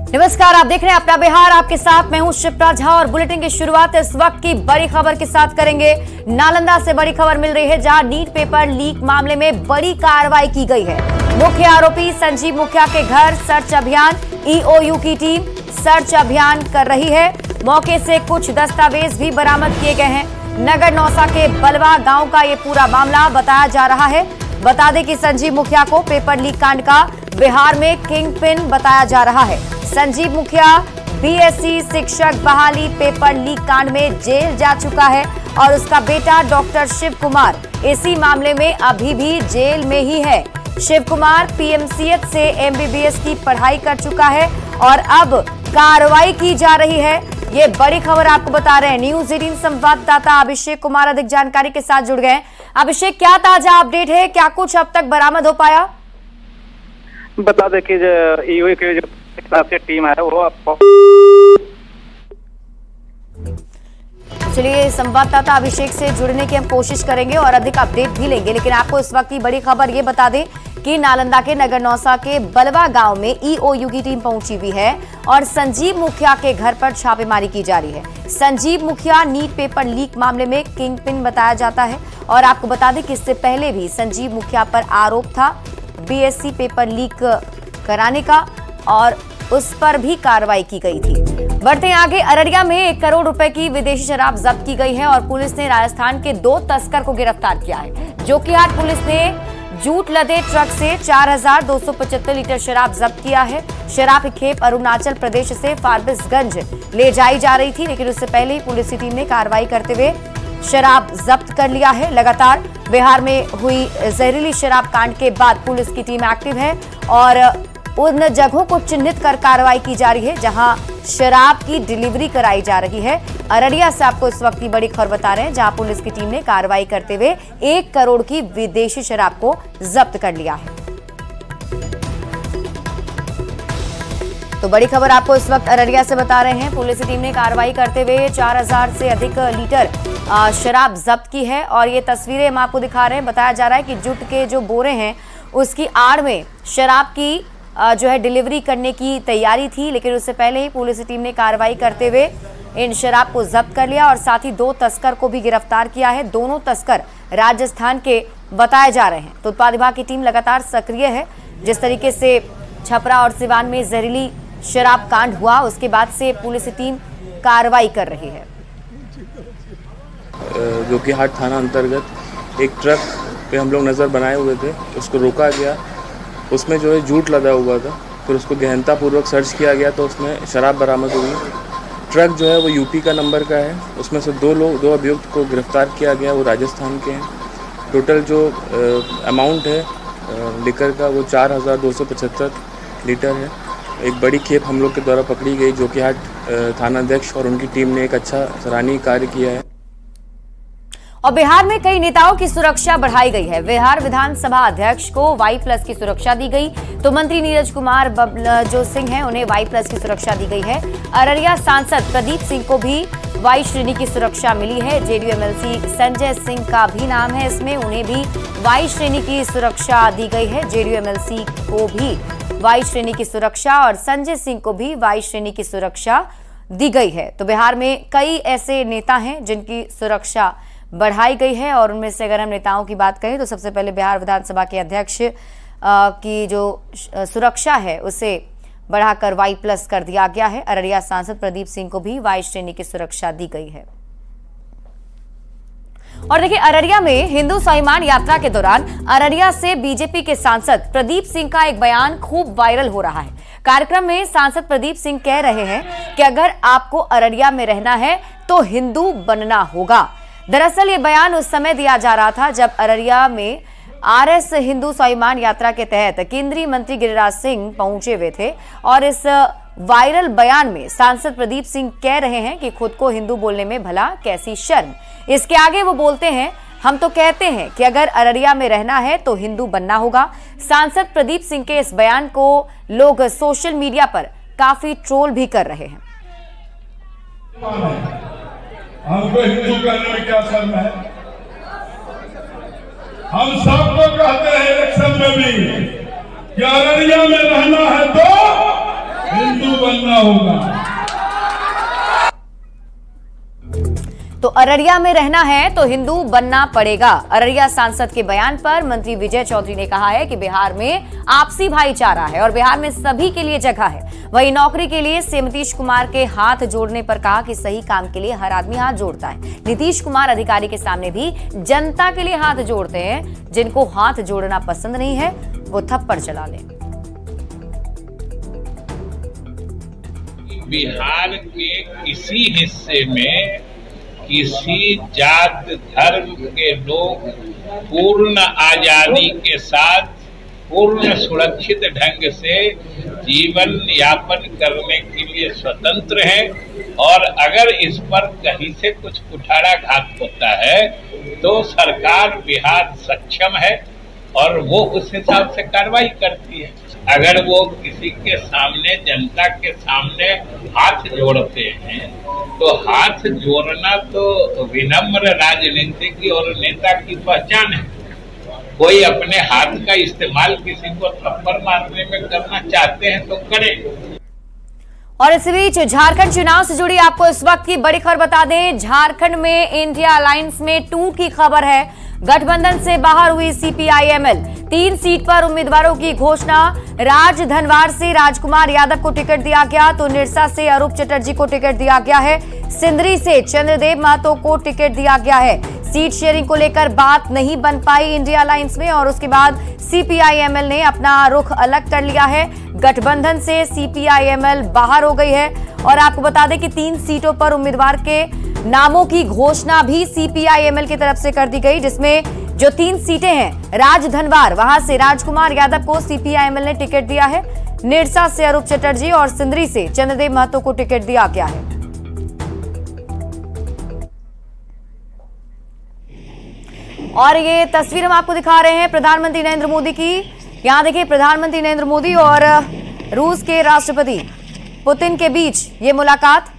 नमस्कार, आप देख रहे हैं अपना बिहार। आपके साथ मैं हूं शिप्रा झा और बुलेटिन की शुरुआत इस वक्त की बड़ी खबर के साथ करेंगे। नालंदा से बड़ी खबर मिल रही है, जहां नीट पेपर लीक मामले में बड़ी कार्रवाई की गई है। मुख्य आरोपी संजीव मुखिया के घर सर्च अभियान, ईओयू की टीम सर्च अभियान कर रही है। मौके से कुछ दस्तावेज भी बरामद किए गए हैं। नगर नौसा के बलवा गांव का ये पूरा मामला बताया जा रहा है। बता दें कि संजीव मुखिया को पेपर लीक कांड का बिहार में किंग पिन बताया जा रहा है। संजीव मुखिया बीएससी शिक्षक बहाली पेपर लीक कांड में जेल जा चुका है और उसका बेटा डॉक्टर शिव कुमार इसी मामले में अभी भी जेल में ही है। शिव कुमार पीएमसीएच से एमबीबीएस की पढ़ाई कर चुका है और अब कार्रवाई की जा रही है। ये बड़ी खबर आपको बता रहे हैं। न्यूज 18 संवाददाता अभिषेक कुमार अधिक जानकारी के साथ जुड़ गए। अभिषेक, क्या ताजा अपडेट है? क्या कुछ अब तक बरामद हो पाया? बता दें कि ईओयू की जो टीम है वो चलिए संवाददाता अभिषेक से जुड़ने की हम कोशिश करेंगे और अधिक अपडेट भी लेंगे, लेकिन आपको इस वक्त की बड़ी खबर ये बता दें कि नालंदा के नगर नौसा के बलवा गांव में ईओयू की टीम पहुंची हुई है और संजीव मुखिया के घर पर छापेमारी की जा रही है। संजीव मुखिया नीट पेपर लीक मामले में किंग पिन बताया जाता है और आपको बता दें कि इससे पहले भी संजीव मुखिया पर आरोप था बीएससी पेपर लीक कराने का और उस पर भी कार्रवाई की गई थी। बढ़ते हैं आगे। अररिया में 1 करोड़ रुपए की विदेशी शराब जब्त की गई है और पुलिस ने राजस्थान के 2 तस्कर को गिरफ्तार किया है। जोकीहाट पुलिस ने जूट लदे ट्रक से 4275 लीटर शराब जब्त किया है। शराब की खेप अरुणाचल प्रदेश से फारबिसगंज ले जाई जा रही थी, लेकिन उससे पहले ही पुलिस की टीम ने कार्रवाई करते हुए शराब जब्त कर लिया है। लगातार बिहार में हुई जहरीली शराब कांड के बाद पुलिस की टीम एक्टिव है और उन जगहों को चिन्हित कर कार्रवाई की जा रही है जहां शराब की डिलीवरी कराई जा रही है। अररिया से आपको इस वक्त की बड़ी खबर बता रहे हैं, जहां पुलिस की टीम ने कार्रवाई करते हुए 1 करोड़ की विदेशी शराब को जब्त कर लिया है। तो बड़ी खबर आपको इस वक्त अररिया से बता रहे हैं। पुलिस की टीम ने कार्रवाई करते हुए 4000 से अधिक लीटर शराब जब्त की है और ये तस्वीरें हम आपको दिखा रहे हैं। बताया जा रहा है कि जूट के जो बोरे हैं उसकी आड़ में शराब की जो है डिलीवरी करने की तैयारी थी, लेकिन उससे पहले ही पुलिस टीम ने कार्रवाई करते हुए इन शराब को जब्त कर लिया और साथ ही 2 तस्कर को भी गिरफ्तार किया है। दोनों तस्कर राजस्थान के बताए जा रहे हैं। तो उत्पाद विभाग की टीम लगातार सक्रिय है। जिस तरीके से छपरा और सिवान में जहरीली शराब कांड हुआ, उसके बाद से पुलिस टीम कार्रवाई कर रही है। जोकीहाट थाना अंतर्गत एक ट्रक पे हम लोग नज़र बनाए हुए थे, उसको रोका गया। उसमें जो है जूट लदा हुआ था, फिर उसको गहनतापूर्वक सर्च किया गया तो उसमें शराब बरामद हुई। ट्रक जो है वो यूपी का नंबर का है। उसमें से 2 अभियुक्त को गिरफ्तार किया गया, वो राजस्थान के हैं। टोटल जो अमाउंट है लिकर का वो 4275 लीटर है। एक बड़ी खेप हम लोग के द्वारा पकड़ी गई। जोकीहाट थानाध्यक्ष और उनकी टीम ने एक अच्छा सराहनीय कार्य किया है। और बिहार में कई नेताओं की सुरक्षा बढ़ाई गई है। बिहार विधानसभा अध्यक्ष को Y+ की सुरक्षा दी गई, तो मंत्री नीरज कुमार जो सिंह हैं उन्हें Y+ की सुरक्षा दी गई है। अररिया सांसद प्रदीप सिंह को भी Y श्रेणी की सुरक्षा मिली है। जेडीयू एमएलसी संजय सिंह का भी नाम है इसमें, उन्हें भी Y श्रेणी की सुरक्षा दी गई है। जेडीयू एमएलसी को भी Y श्रेणी की सुरक्षा और संजय सिंह को भी Y श्रेणी की सुरक्षा दी गई है। तो बिहार में कई ऐसे नेता हैं जिनकी सुरक्षा बढ़ाई गई है और उनमें से अगर हम नेताओं की बात करें तो सबसे पहले बिहार विधानसभा के अध्यक्ष की जो सुरक्षा है उसे बढ़ाकर Y+ कर दिया गया है। अररिया सांसद प्रदीप सिंह को भी Y श्रेणी की सुरक्षा दी गई है। और देखिए, अररिया में हिंदू स्वाभिमान यात्रा के दौरान अररिया से बीजेपी के सांसद प्रदीप सिंह का एक बयान खूब वायरल हो रहा है। कार्यक्रम में सांसद प्रदीप सिंह कह रहे हैं कि अगर आपको अररिया में रहना है तो हिंदू बनना होगा। दरअसल ये बयान उस समय दिया जा रहा था जब अररिया में RS हिंदू स्वाभिमान यात्रा के तहत केंद्रीय मंत्री गिरिराज सिंह पहुंचे हुए थे और इस वायरल बयान में सांसद प्रदीप सिंह कह रहे हैं कि खुद को हिंदू बोलने में भला कैसी शर्म। इसके आगे वो बोलते हैं, हम तो कहते हैं कि अगर अररिया में रहना है तो हिंदू बनना होगा। सांसद प्रदीप सिंह के इस बयान को लोग सोशल मीडिया पर काफी ट्रोल भी कर रहे हैं। हमको हिंदू कहने में क्या शर्म है? हम सबको कहते हैं इलेक्शन में भी कि अररिया में रहना है तो हिंदू बनना होगा। तो अररिया में रहना है तो हिंदू बनना पड़ेगा। अररिया सांसद के बयान पर मंत्री विजय चौधरी ने कहा है कि बिहार में आपसी भाईचारा है और बिहार में सभी के लिए जगह है। वहीं नौकरी के लिए से नीतीश कुमार के हाथ जोड़ने पर कहा कि सही काम के लिए हर आदमी हाथ जोड़ता है। नीतीश कुमार अधिकारी के सामने भी जनता के लिए हाथ जोड़ते हैं। जिनको हाथ जोड़ना पसंद नहीं है वो थप्पड़ चला लें। बिहार के किसी हिस्से में किसी जात धर्म के लोग पूर्ण आजादी के साथ पूर्ण सुरक्षित ढंग से जीवन यापन करने के लिए स्वतंत्र है और अगर इस पर कहीं से कुछ कुठाराघात होता है तो सरकार बिहार सक्षम है और वो उस हिसाब से कार्रवाई करती है। अगर वो किसी के सामने जनता के सामने हाथ जोड़ते हैं तो हाथ जोड़ना तो विनम्र राजनीतिक और नेता की पहचान है। कोई अपने हाथ का इस्तेमाल किसी को थप्पड़ मारने में करना चाहते हैं तो करें। और इस बीच झारखंड चुनाव से जुड़ी आपको इस वक्त की बड़ी खबर बता दें। झारखंड में इंडिया अलायंस में टूट की खबर है। गठबंधन से बाहर हुई सीपीआईएमएल। 3 सीट पर उम्मीदवारों की घोषणा। राजधनवार से राजकुमार यादव को टिकट दिया गया तो निरसा से अरूप चटर्जी को टिकट दिया गया है। सिंदरी से चंद्रदेव महतो को टिकट दिया गया है। सीट शेयरिंग को लेकर बात नहीं बन पाई इंडिया अलायंस में और उसके बाद सीपीआईएमएल ने अपना रुख अलग कर लिया है। गठबंधन से सीपीआईएमएल बाहर हो गई है और आपको बता दें कि 3 सीटों पर उम्मीदवार के नामों की घोषणा भी सीपीआईएमएल की तरफ से कर दी गई, जिसमें जो 3 सीटें हैं राजधनवार वहां से राजकुमार यादव को सीपीआईएमएल ने टिकट दिया है। निरसा से अरूप चटर्जी और सिंदरी से चंद्रदेव महतो को टिकट दिया गया है। और ये तस्वीर हम आपको दिखा रहे हैं प्रधानमंत्री नरेंद्र मोदी की। यहां देखिए प्रधानमंत्री नरेंद्र मोदी और रूस के राष्ट्रपति पुतिन के बीच ये मुलाकात।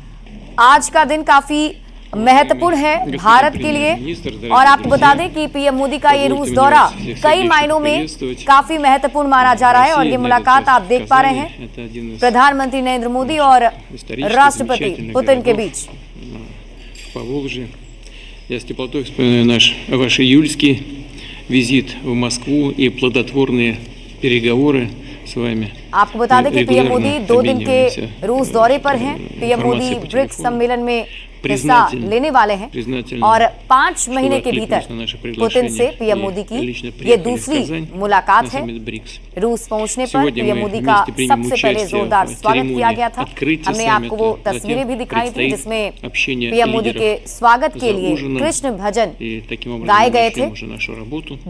आज का दिन काफी महत्वपूर्ण है भारत के लिए और आपको बता दें कि पीएम मोदी का ये रूस दौरा कई मायनों में काफी महत्वपूर्ण माना जा रहा है और ये मुलाकात आप देख पा रहे हैं प्रधानमंत्री नरेंद्र मोदी और राष्ट्रपति पुतिन के बीच। Я с теплотой вспоминаю ваш июльский визит в Москву и плодотворные переговоры с вами। आपको बता दें कि पीएम मोदी 2 दिन के रूस दौरे पर हैं। पीएम मोदी ब्रिक्स सम्मेलन में हिस्सा लेने वाले हैं और 5 महीने के भीतर पुतिन से पीएम मोदी की ये दूसरी मुलाकात है। रूस पहुंचने पर पीएम मोदी का सबसे पहले जोरदार स्वागत किया गया था। हमने आपको वो तस्वीरें भी दिखाई थी जिसमें पीएम मोदी के स्वागत के लिए कृष्ण भजन गाए गए थे।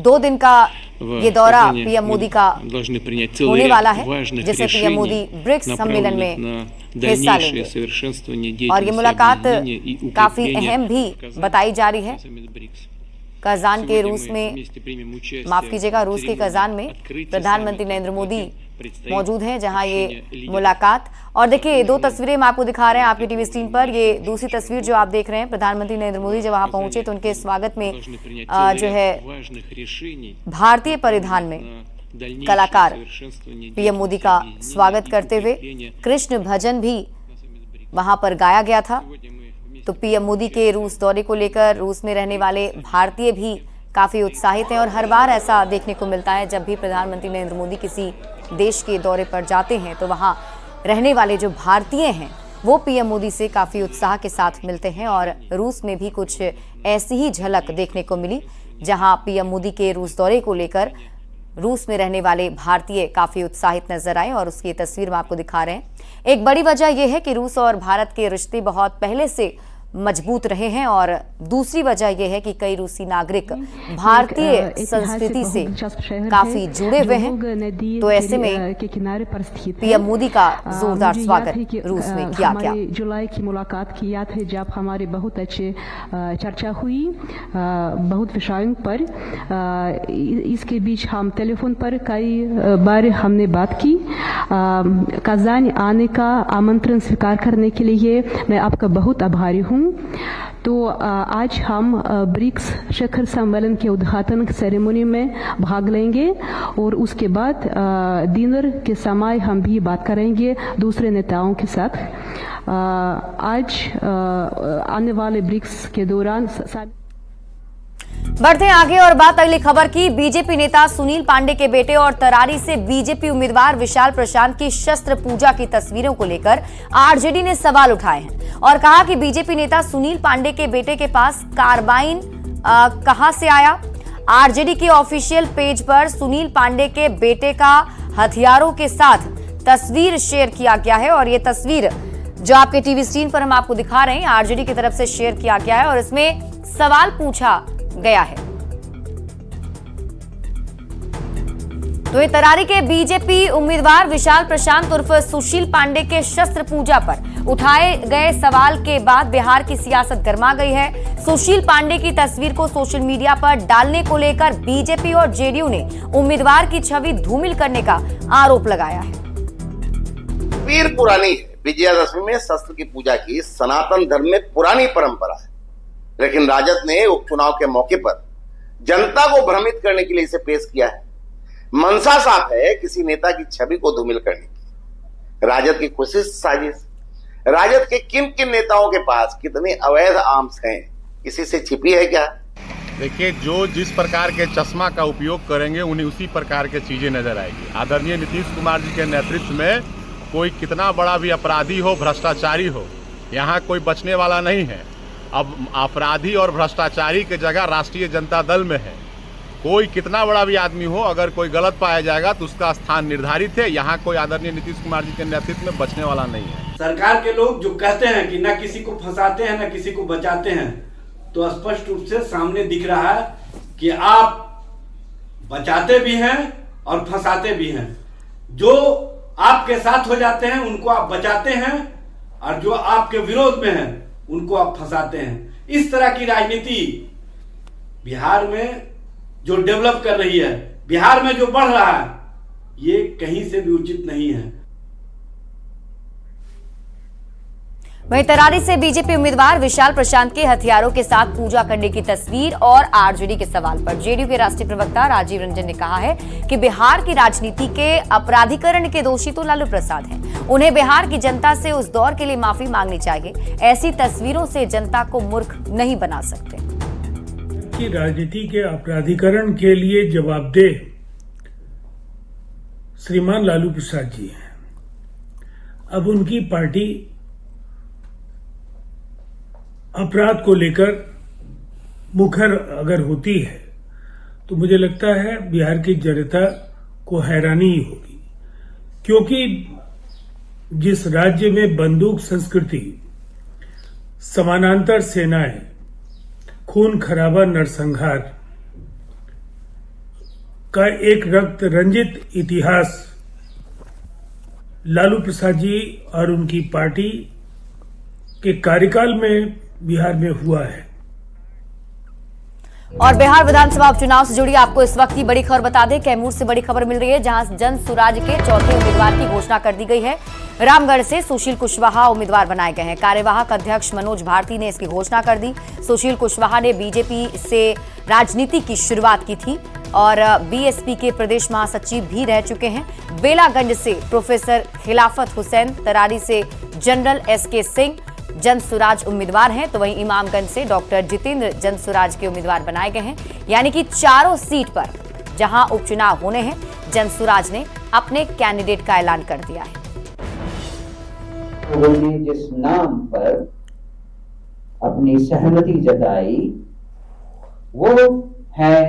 2 दिन का ये दौरा पीएम मोदी का होने वाला है जिसे पीएम मोदी ब्रिक्स सम्मेलन में हिस्सा लेंगे और ये मुलाकात काफी अहम भी बताई जा रही है। कजान के रूस में, माफ कीजिएगा, रूस के कजान में प्रधानमंत्री नरेंद्र मोदी मौजूद हैं जहां ये मुलाकात। और देखिए 2 तस्वीरें हम आपको दिखा रहे हैं आपकी टीवी स्क्रीन पर। ये दूसरी तस्वीर जो आप देख रहे हैं प्रधानमंत्री नरेंद्र मोदी जब वहां पहुंचे तो उनके स्वागत में जो है भारतीय परिधान में कलाकार पीएम मोदी का स्वागत करते हुए कृष्ण भजन भी वहां पर गाया गया था। तो पीएम मोदी के रूस दौरे को लेकर रूस में रहने वाले भारतीय भी काफी उत्साहित हैं और हर बार ऐसा देखने को मिलता है जब भी प्रधानमंत्री नरेंद्र मोदी किसी देश के दौरे पर जाते हैं तो वहां रहने वाले जो भारतीय हैं वो पीएम मोदी से काफी उत्साह के साथ मिलते हैं। और रूस में भी कुछ ऐसी ही झलक देखने को मिली जहां पीएम मोदी के रूस दौरे को लेकर रूस में रहने वाले भारतीय काफी उत्साहित नजर आए और उसकी तस्वीर में आपको दिखा रहे हैं। एक बड़ी वजह यह है कि रूस और भारत के रिश्ते बहुत पहले से मजबूत रहे हैं और दूसरी वजह यह है कि कई रूसी नागरिक भारतीय संस्कृति से काफी जुड़े हुए हैं। तो ऐसे में पीएम मोदी का जोरदार स्वागत रूस में किया गया। जुलाई की मुलाकात किया था जब हमारे बहुत अच्छे चर्चा हुई बहुत विषयों पर। इसके बीच हम टेलीफोन पर कई बार हमने बात की। कजान आने का आमंत्रण स्वीकार करने के लिए मैं आपका बहुत आभारी हूँ। तो तो आज हम ब्रिक्स शिखर सम्मेलन के उद्घाटन सेरेमनी में भाग लेंगे और उसके बाद डिनर के समय हम भी बात करेंगे दूसरे नेताओं के साथ। आज आने वाले ब्रिक्स के दौरान बढ़ते हैं आगे और बात अगली खबर की। बीजेपी नेता सुनील पांडे के बेटे और तरारी से बीजेपी उम्मीदवार विशाल प्रशांत की शस्त्र पूजा की तस्वीरों को लेकर आरजेडी ने सवाल उठाए हैं और कहा कि बीजेपी नेता सुनील पांडे के बेटे के पास कार्बाइन कहां से आया। आरजेडी के ऑफिशियल पेज पर सुनील पांडे के बेटे का हथियारों के साथ तस्वीर शेयर किया गया है और ये तस्वीर जो आपके टीवी स्क्रीन पर हम आपको दिखा रहे हैं आरजेडी की तरफ से शेयर किया गया है और इसमें सवाल पूछा गया है। तो ये तरारी के बीजेपी उम्मीदवार विशाल प्रशांत उर्फ सुशील पांडे के शस्त्र पूजा पर उठाए गए सवाल के बाद बिहार की सियासत गर्मा गई है। सुशील पांडे की तस्वीर को सोशल मीडिया पर डालने को लेकर बीजेपी और जेडीयू ने उम्मीदवार की छवि धूमिल करने का आरोप लगाया है। पीर पुरानी है, विजयादशमी में शस्त्र की पूजा की सनातन धर्म में पुरानी परंपरा है, लेकिन राजद ने उपचुनाव के मौके पर जनता को भ्रमित करने के लिए इसे पेश किया है। मंशा साफ है किसी नेता की छवि को धूमिल करने की। राजद की कोशिश साजिश। राजद के किन किन नेताओं के पास कितने अवैध आर्म्स हैं, किसी से छिपी है क्या? देखिए, जो जिस प्रकार के चश्मा का उपयोग करेंगे उन्हें उसी प्रकार के चीजें नजर आएगी। आदरणीय नीतीश कुमार जी के नेतृत्व में कोई कितना बड़ा भी अपराधी हो, भ्रष्टाचारी हो, यहाँ कोई बचने वाला नहीं है। अब अपराधी और भ्रष्टाचारी की जगह राष्ट्रीय जनता दल में है। कोई कितना बड़ा भी आदमी हो, अगर कोई गलत पाया जाएगा तो उसका स्थान निर्धारित है। यहाँ कोई आदरणीय नीतीश कुमार जी के नेतृत्व में बचने वाला नहीं है। सरकार के लोग जो कहते हैं कि न किसी को फंसाते हैं न किसी को बचाते हैं, तो स्पष्ट रूप से सामने दिख रहा है कि आप बचाते भी हैं और फंसाते भी हैं। जो आपके साथ हो जाते हैं उनको आप बचाते हैं और जो आपके विरोध में हैं उनको आप फंसाते हैं। इस तरह की राजनीति बिहार में जो डेवलप कर रही है, बिहार में जो बढ़ रहा है, ये कहीं से भी उचित नहीं है। वहीं तरारी से बीजेपी उम्मीदवार विशाल प्रशांत के हथियारों के साथ पूजा करने की तस्वीर और आरजेडी के सवाल पर जेडीयू के राष्ट्रीय प्रवक्ता राजीव रंजन ने कहा है कि बिहार की राजनीति के अपराधीकरण के दोषी तो लालू प्रसाद हैं। उन्हें बिहार की जनता से उस दौर के लिए माफी मांगनी चाहिए। ऐसी तस्वीरों से जनता को मूर्ख नहीं बना सकते। की राजनीति के अपराधीकरण के लिए जवाबदेह श्रीमान लालू प्रसाद जी हैं। अब उनकी पार्टी अपराध को लेकर मुखर अगर होती है तो मुझे लगता है बिहार की जनता को हैरानी ही होगी, क्योंकि जिस राज्य में बंदूक संस्कृति, समानांतर सेनाएं, खून खराबा नरसंहार का एक रक्त रंजित इतिहास लालू प्रसाद जी और उनकी पार्टी के कार्यकाल में बिहार में हुआ है। और बिहार विधानसभा उपचुनाव से जुड़ी आपको इस वक्त की बड़ी खबर बता दें। कैमूर से बड़ी खबर मिल रही है, जहां जन सुराज के चौथे उम्मीदवार की घोषणा कर दी गई है। रामगढ़ से सुशील कुशवाहा उम्मीदवार बनाए गए हैं। कार्यवाहक अध्यक्ष मनोज भारती ने इसकी घोषणा कर दी। सुशील कुशवाहा ने बीजेपी से राजनीति की शुरुआत की थी और बीएसपी के प्रदेश महासचिव भी रह चुके हैं। बेलागंज से प्रोफेसर खिलाफत हुसैन, तरारी से जनरल एसके सिंह जनसुराज उम्मीदवार हैं, तो वहीं इमामगंज से डॉक्टर जितेंद्र जनसुराज के उम्मीदवार बनाए गए हैं। यानी कि चारों सीट पर जहां उपचुनाव होने हैं, जनसुराज ने अपने कैंडिडेट का ऐलान कर दिया है। उन्होंने जिस नाम पर अपनी सहमति जताई वो है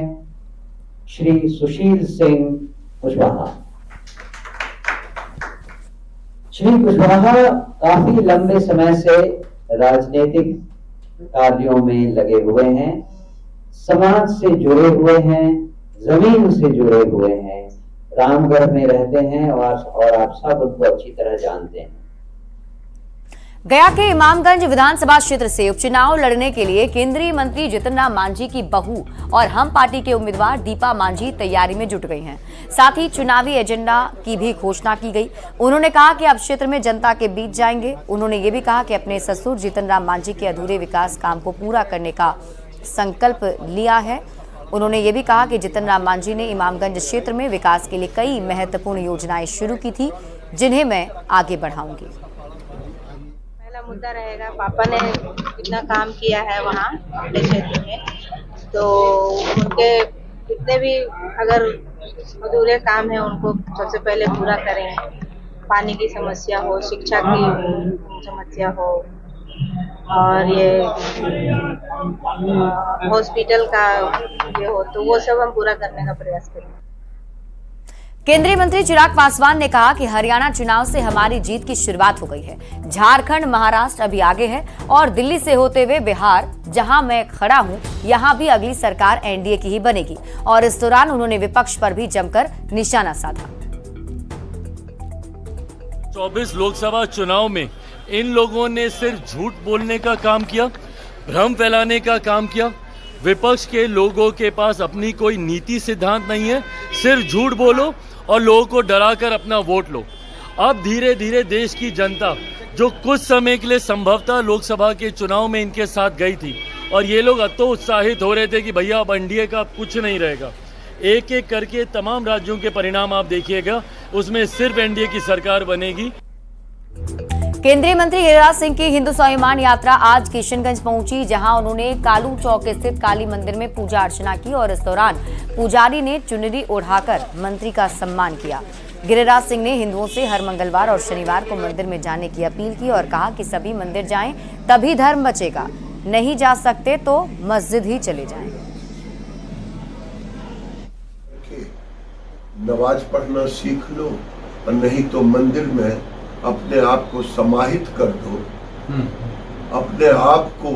श्री सुशील सिंह कुशवाहा। श्री कुशवाहा काफी लंबे समय से राजनीतिक कार्यों में लगे हुए हैं, समाज से जुड़े हुए हैं, जमीन से जुड़े हुए हैं, रामगढ़ में रहते हैं और आप सब उनको अच्छी तरह जानते हैं। गया के इमामगंज विधानसभा क्षेत्र से उपचुनाव लड़ने के लिए केंद्रीय मंत्री जितन राम मांझी की बहू और हम पार्टी के उम्मीदवार दीपा मांझी तैयारी में जुट गई हैं। साथ ही चुनावी एजेंडा की भी घोषणा की गई। उन्होंने कहा कि अब क्षेत्र में जनता के बीच जाएंगे। उन्होंने ये भी कहा कि अपने ससुर जितन राम मांझी के अधूरे विकास काम को पूरा करने का संकल्प लिया है। उन्होंने ये भी कहा कि जितन राम मांझी ने इमामगंज क्षेत्र में विकास के लिए कई महत्वपूर्ण योजनाएं शुरू की थी, जिन्हें मैं आगे बढ़ाऊंगी। पहला मुद्दा रहेगा, पापा ने कितना काम किया है वहाँ अपने क्षेत्र में, तो उनके कितने भी अगर अधूरे काम है उनको सबसे पहले पूरा करें। पानी की समस्या हो, शिक्षा की समस्या हो, और ये हॉस्पिटल का ये हो, तो वो सब हम पूरा करने का प्रयास करें। केंद्रीय मंत्री चिराग पासवान ने कहा कि हरियाणा चुनाव से हमारी जीत की शुरुआत हो गई है। झारखंड, महाराष्ट्र अभी आगे है और दिल्ली से होते हुए बिहार, जहां मैं खड़ा हूं, यहां भी अगली सरकार एनडीए की ही बनेगी। और इस दौरान उन्होंने विपक्ष पर भी जमकर निशाना साधा। 24 लोकसभा चुनाव में इन लोगों ने सिर्फ झूठ बोलने का काम किया, भ्रम फैलाने का काम किया। विपक्ष के लोगों के पास अपनी कोई नीति सिद्धांत नहीं है, सिर्फ झूठ बोलो और लोगों को डराकर अपना वोट लो। अब धीरे धीरे देश की जनता, जो कुछ समय के लिए संभवतः लोकसभा के चुनाव में इनके साथ गई थी, और ये लोग अतो उत्साहित हो रहे थे कि भैया अब एनडीए का कुछ नहीं रहेगा। एक एक करके तमाम राज्यों के परिणाम आप देखिएगा, उसमें सिर्फ एनडीए की सरकार बनेगी। केंद्रीय मंत्री गिरिराज सिंह की हिंदू स्वाभिमान यात्रा आज किशनगंज पहुंची, जहां उन्होंने कालू चौक स्थित काली मंदिर में पूजा अर्चना की और इस दौरान पुजारी ने चुनरी ओढ़ाकर मंत्री का सम्मान किया। गिरिराज सिंह ने हिंदुओं से हर मंगलवार और शनिवार को मंदिर में जाने की अपील की और कहा कि सभी मंदिर जाएं, तभी धर्म बचेगा। नहीं जा सकते तो मस्जिद ही चले जाएं। नमाज पढ़ना सीख लो, और नहीं तो मंदिर में अपने आप को समाहित कर दो। अपने आप को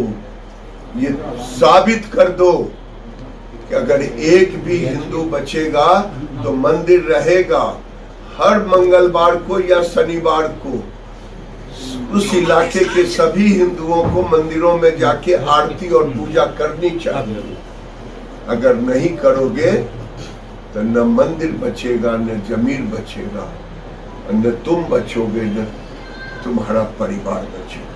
ये साबित कर दो कि अगर एक भी हिंदू बचेगा तो मंदिर रहेगा। हर मंगलवार को या शनिवार को उस इलाके के सभी हिंदुओं को मंदिरों में जाके आरती और पूजा करनी चाहिए। अगर नहीं करोगे तो न मंदिर बचेगा, न जमीन बचेगा, न तुम बचोगे, न तुम्हारा परिवार बचेगा।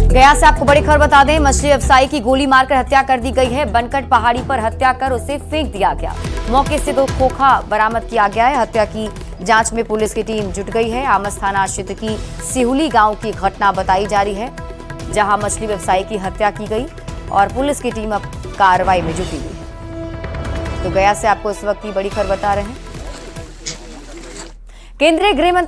गया से आपको बड़ी खबर बता दें, मछली व्यवसायी की गोली मारकर हत्या कर दी गई है। बनकट पहाड़ी पर हत्या कर उसे फेंक दिया गया। मौके से 2 खोखा बरामद किया गया है। हत्या की जांच में पुलिस की टीम जुट गई है। आमस थाना क्षेत्र की सिहुली गांव की घटना बताई जा रही है, जहां मछली व्यवसायी की हत्या की गई और पुलिस की टीम अब कार्रवाई में जुटी हुई है। तो गया से आपको इस वक्त की बड़ी खबर बता रहे हैं। केंद्रीय गृह मंत्री